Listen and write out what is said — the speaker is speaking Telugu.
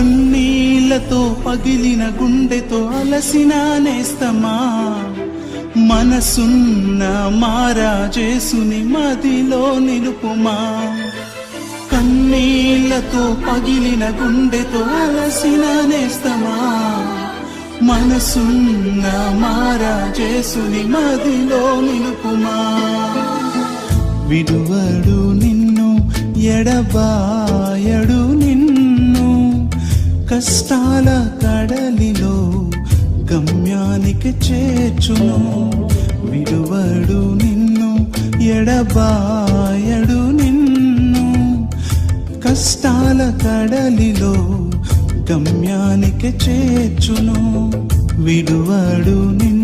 కన్నీళ్లతో పగిలిన గుండెతో అలసిన నేస్తమా, మనసున్న మారాజేసుని మదిలో నిలుపుమా. కన్నీళ్లతో పగిలిన గుండెతో అలసిన నేస్తమా, మనసున్న మారాజేసుని మదిలో నిలుపుమా. విడువడు నిన్ను, ఎడబాయడు నిన్ను, కష్టాల కడలిలో గమ్యానికి చేర్చును. విడువడు నిన్ను, ఎడబాయడు నిన్ను, కష్టాల కడలిలో గమ్యానికి చేర్చును. విడువడు నిన్ను.